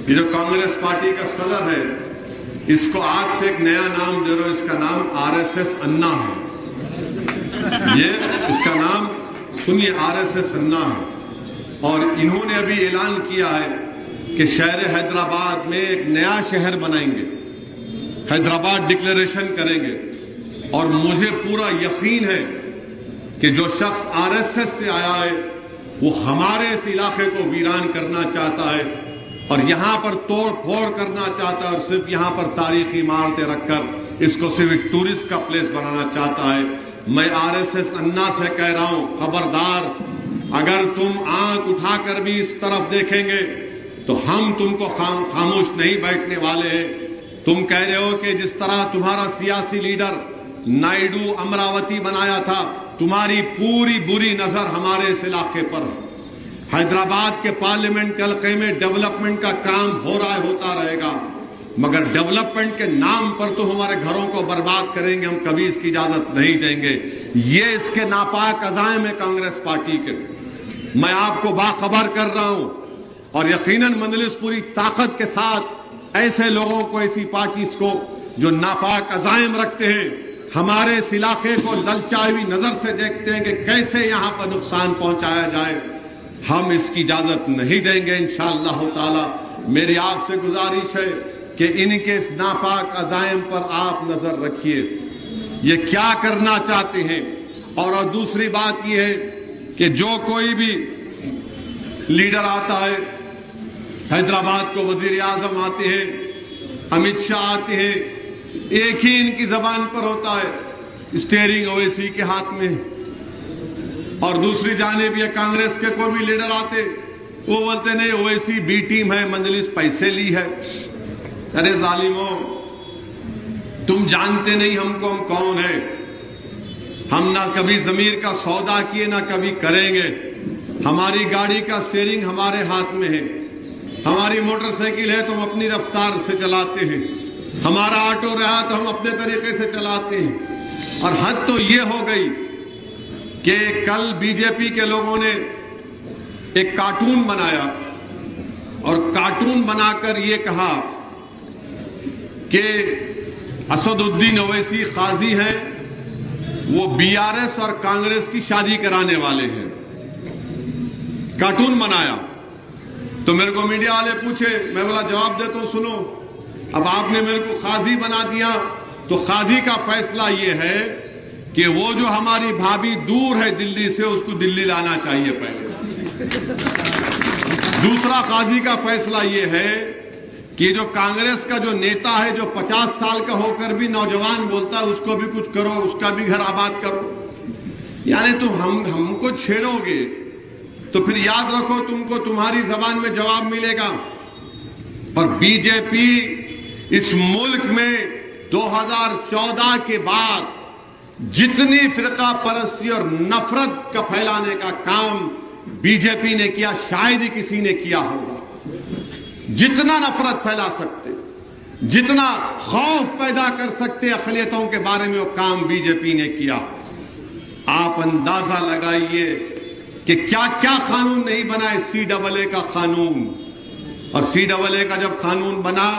یہ جو کانگریس پارٹی کا صدر ہے اس کو آج سے ایک نیا نام دے رہے ہو، اس کا نام RSS انا ہے۔ یہ اس کا نام سنیے RSS انا ہے، اور انہوں نے ابھی اعلان کیا ہے کہ شہر حیدرآباد میں ایک نیا شہر بنائیں گے، حیدرآباد ڈکلیریشن کریں گے، اور مجھے پورا یقین ہے کہ جو شخص RSS سے آیا ہے وہ ہمارے اس علاقے کو ویران کرنا چاہتا ہے اور یہاں پر توڑ پھوڑ کرنا چاہتا ہے، اور صرف یہاں پر تاریخی عمارتیں رکھ کر اس کو صرف ایک ٹورسٹ کا پلیس بنانا چاہتا ہے۔ میں RSS انا سے کہہ رہا ہوں، خبردار، اگر تم آنکھ اٹھا کر بھی اس طرف دیکھیں گے تو ہم تم کو خاموش نہیں بیٹھنے والے ہیں۔ تم کہہ رہے ہو کہ جس طرح تمہارا سیاسی لیڈر نائیڈو امراوتی بنایا تھا، تمہاری پوری بری نظر ہمارے اس علاقے پر ہے۔ حیدرآباد کے پارلیمنٹ کے حلقے میں ڈیولپمنٹ کا کام ہو رہا ہے، ہوتا رہے گا، مگر ڈیولپمنٹ کے نام پر تو ہمارے گھروں کو برباد کریں گے، ہم کبھی اس کی اجازت نہیں دیں گے۔ یہ اس کے ناپاک عزائم ہے کانگریس پارٹی کے۔ میں آپ کو باخبر کر رہا ہوں، اور یقیناً مجلس پوری طاقت کے ساتھ ایسے لوگوں کو، ایسی پارٹیز کو جو ناپاک عزائم رکھتے ہیں، ہمارے اس علاقے کو للچائی ہوئی نظر سے دیکھتے ہیں کہ کیسے یہاں پر نقصان پہنچایا جائے، ہم اس کی اجازت نہیں دیں گے انشاءاللہ تعالی۔ میری آپ سے گزارش ہے کہ ان کے اس ناپاک عزائم پر آپ نظر رکھیے، یہ کیا کرنا چاہتے ہیں۔ اور دوسری بات یہ ہے کہ جو کوئی بھی لیڈر آتا ہے، حیدرآباد کو وزیر اعظم آتے ہیں، امت شاہ آتے ہیں، ایک ہی ان کی زبان پر ہوتا ہے، اسٹیئرنگ اویسی کے ہاتھ میں، اور دوسری جانب یہ کانگریس کے کوئی بھی لیڈر آتے وہ بولتے نہیں اویسی بی ٹیم ہے، مجلس پیسے لی ہے۔ ارے ظالموں، تم جانتے نہیں ہم کو، ہم کون ہیں؟ ہم نہ کبھی ضمیر کا سودا کیے، نہ کبھی کریں گے۔ ہماری گاڑی کا اسٹیئرنگ ہمارے ہاتھ میں ہے، ہماری موٹر سائیکل ہے تو ہم اپنی رفتار سے چلاتے ہیں، ہمارا آٹو رہا تو ہم اپنے طریقے سے چلاتے ہیں۔ اور حد تو یہ ہو گئی کہ کل بی جے پی کے لوگوں نے ایک کارٹون بنایا، اور کارٹون بنا کر یہ کہا کہ اسد الدین اویسی قاضی ہیں، وہ BRS اور کانگریس کی شادی کرانے والے ہیں۔ کارٹون بنایا تو میرے کو میڈیا والے پوچھے، میں بولا جواب دیتا ہوں، سنو، اب آپ نے میرے کو قاضی بنا دیا تو قاضی کا فیصلہ یہ ہے کہ وہ جو ہماری بھابھی دور ہے دلی سے، اس کو دلی لانا چاہیے پہلے۔ دوسرا قاضی کا فیصلہ یہ ہے کہ جو کانگریس کا جو نیتا ہے، جو 50 سال کا ہو کر بھی نوجوان بولتا ہے، اس کو بھی کچھ کرو، اس کا بھی گھر آباد کرو۔ یعنی تم ہم کو چھیڑو گے تو پھر یاد رکھو تم کو تمہاری زبان میں جواب ملے گا۔ اور بی جے پی اس ملک میں 2014 کے بعد جتنی فرقہ پرستی اور نفرت کا پھیلانے کا کام بی جے پی نے کیا، شاید ہی کسی نے کیا ہوگا۔ جتنا نفرت پھیلا سکتے، جتنا خوف پیدا کر سکتے اقلیتوں کے بارے میں، وہ کام بی جے پی نے کیا۔ آپ اندازہ لگائیے کہ کیا کیا قانون نہیں بنا ہے۔ CAA کا قانون، اور CAA کا جب قانون بنا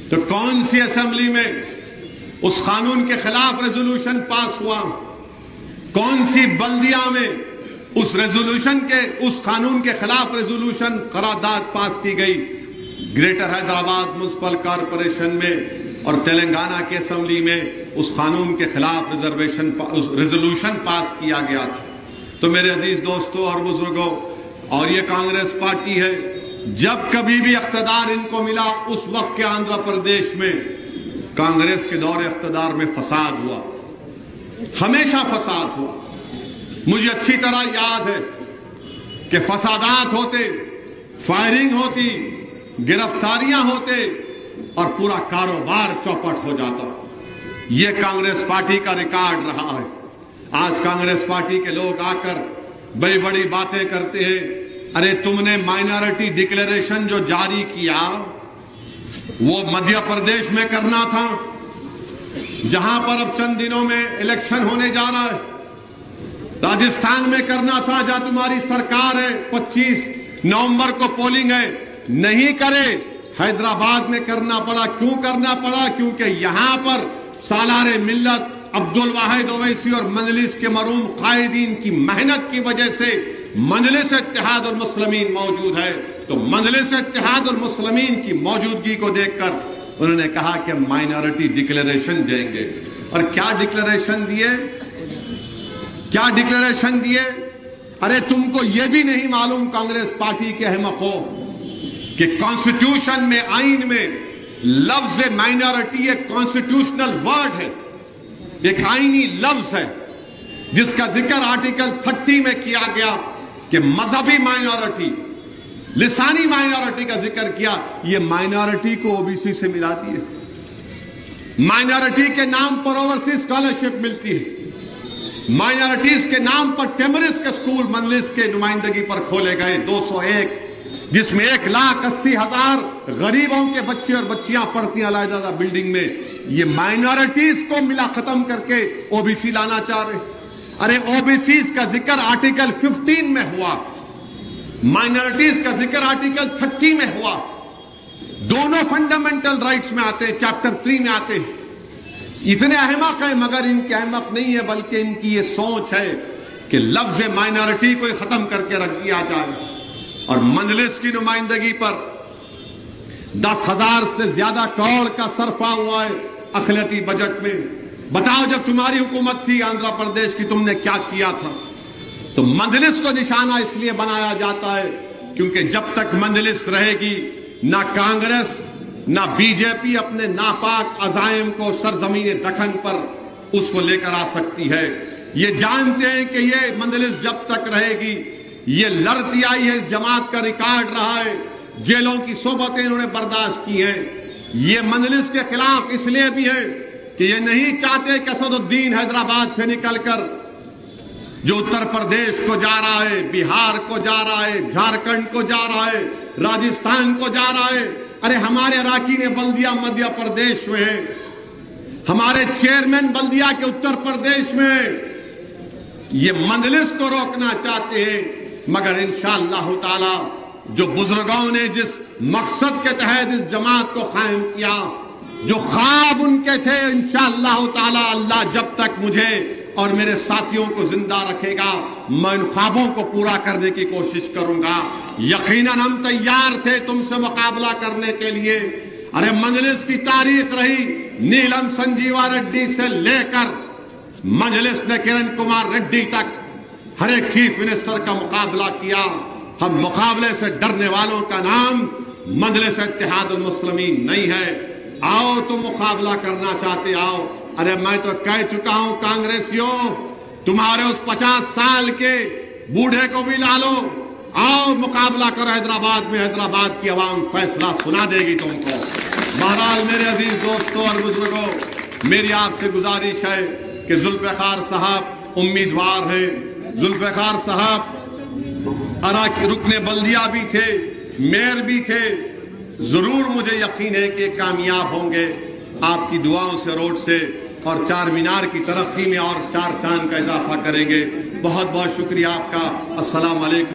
تو کون سی اسمبلی میں اس قانون کے خلاف ریزولوشن پاس ہوا، کون سی بلدیہ میں اس ریزولوشن کے، اس قانون کے خلاف ریزولوشن قرارداد پاس کی گئی۔ گریٹر حیدرآباد میونسپل کارپوریشن میں اور تلنگانہ کے اسمبلی میں اس قانون کے خلاف ریزولوشن پاس کیا گیا تھا۔ تو میرے عزیز دوستوں اور بزرگوں، اور یہ کانگریس پارٹی ہے، جب کبھی بھی اقتدار ان کو ملا، اس وقت کے آندھرا پردیش میں کانگریس کے دور اقتدار میں فساد ہوا، ہمیشہ فساد ہوا۔ مجھے اچھی طرح یاد ہے کہ فسادات ہوتے، فائرنگ ہوتی، گرفتاریاں ہوتے، اور پورا کاروبار چوپٹ ہو جاتا۔ یہ کانگریس پارٹی کا ریکارڈ رہا ہے۔ آج کانگریس پارٹی کے لوگ آ کر بڑی بڑی باتیں کرتے ہیں۔ ارے تم نے مائنارٹی ڈکلیریشن جو جاری کیا وہ مدھیہ پردیش میں کرنا تھا، جہاں پر اب چند دنوں میں الیکشن ہونے جا رہا ہے۔ راجستھان میں کرنا تھا، جہاں تمہاری سرکار ہے، 25 نومبر کو پولنگ ہے، نہیں کرے. حیدرآباد میں کرنا پڑا. کیوں کرنا پڑا؟ کیونکہ یہاں پر سالار ملت عبد الواحد اویسی اور مجلس کے مرحوم قائدین کی محنت کی وجہ سے مجلس اتحاد المسلمین موجود ہے. تو مجلس اتحاد المسلمین کی موجودگی کو دیکھ کر انہوں نے کہا کہ مائنارٹی ڈکلیریشن دیں گے. اور کیا ڈکلیریشن دیے؟ کیا ڈکلیریشن دیے؟ ارے تم کو یہ بھی نہیں معلوم کانگریس پارٹی کے احمق ہو کہ کانسٹیٹیوشن میں، آئین میں لفظ مائنارٹی ایک کانسٹیٹیوشنل ورڈ ہے، ایک آئینی لفظ ہے جس کا ذکر آرٹیکل 30 میں کیا گیا کہ مذہبی مائنارٹی، لسانی مائنارٹی کا ذکر کیا. یہ مائنارٹی کو او بی سی سے ملاتی ہے. مائنارٹی کے نام پر اوورسیز اسکالرشپ ملتی ہے. مائنارٹیز کے نام پر ٹیمرس کے اسکول مجلس کے نمائندگی پر کھولے گئے 201، جس میں 1,80,000 غریبوں کے بچے اور بچیاں پڑھتی ہیں علیحدہ بلڈنگ میں. یہ مائنارٹیز کو ملا ختم کر کے او بی سی لانا چاہ رہے. ارے او بی سیز کا ذکر آرٹیکل 15 میں ہوا، مائنارٹیز کا ذکر آرٹیکل 30 میں ہوا. دونوں فنڈامنٹل رائٹس میں آتے ہیں، چیپٹر 3 میں آتے ہیں. اتنے احمق ہیں، مگر ان کے احمق نہیں ہے بلکہ ان کی یہ سوچ ہے کہ لفظ مائنارٹی کو ختم کر کے رکھ دیا جائے. اور مجلس کی نمائندگی پر 10,000 سے زیادہ کروڑ کا صرفہ ہوا ہے اقلیتی بجٹ میں. بتاؤ جب تمہاری حکومت تھی آندھرا پردیش کی تم نے کیا کیا تھا؟ تو مجلس کو نشانہ اس لیے بنایا جاتا ہے کیونکہ جب تک مجلس رہے گی نہ کانگریس نہ بی جے پی اپنے ناپاک عزائم کو سرزمین دکن پر اس کو لے کر آ سکتی ہے. یہ جانتے ہیں کہ یہ مجلس جب تک رہے گی، یہ لڑتی آئی ہے، اس جماعت کا ریکارڈ رہا ہے، جیلوں کی صحبتیں انہوں نے برداشت کی ہیں. یہ مجلس کے خلاف اس لیے بھی ہے کہ یہ نہیں چاہتے کہ اسد الدین حیدرآباد سے نکل کر جو اتر پردیش کو جا رہا ہے، بہار کو جا رہا ہے، جھارکھنڈ کو جا رہا ہے، راجستھان کو جا رہا ہے. ارے ہمارے اراکین بلدیہ مدھیہ پردیش میں ہیں، ہمارے چیئرمین بلدیہ کے اتر پردیش میں ہیں. یہ مجلس کو روکنا چاہتے ہیں، مگر انشاءاللہ تعالی جو بزرگوں نے جس مقصد کے تحت اس جماعت کو قائم کیا، جو خواب ان کے تھے، انشاءاللہ تعالی اللہ جب تک مجھے اور میرے ساتھیوں کو زندہ رکھے گا میں ان خوابوں کو پورا کرنے کی کوشش کروں گا. یقیناً ہم تیار تھے تم سے مقابلہ کرنے کے لیے. ارے مجلس کی تاریخ رہی، نیلم سنجیوا ریڈی سے لے کر مجلس نے کرن کمار ریڈی تک ہر ایک چیف منسٹر کا مقابلہ کیا. ہم مقابلے سے ڈرنے والوں کا نام مجلس اتحاد المسلمین نہیں ہے. آؤ تم مقابلہ کرنا چاہتے آؤ. ارے میں تو کہہ چکا ہوں کانگریسیوں، تمہارے اس 50 سال کے بوڑھے کو بھی لا لو، آؤ مقابلہ کرو حیدرآباد میں. حیدرآباد کی عوام فیصلہ سنا دے گی تم کو. بہرحال میرے عزیز دوستوں اور بزرگوں، میری آپ سے گزارش ہے کہ ذوالفقار صاحب امیدوار ہیں. ذوالفقار صاحب رکن بلدیہ بھی تھے، میئر بھی تھے. ضرور مجھے یقین ہے کہ کامیاب ہوں گے. آپ کی دعاؤں سے روڈ سے اور چار مینار کی ترقی میں اور 4 چاند کا اضافہ کریں گے. بہت بہت شکریہ آپ کا. السلام علیکم.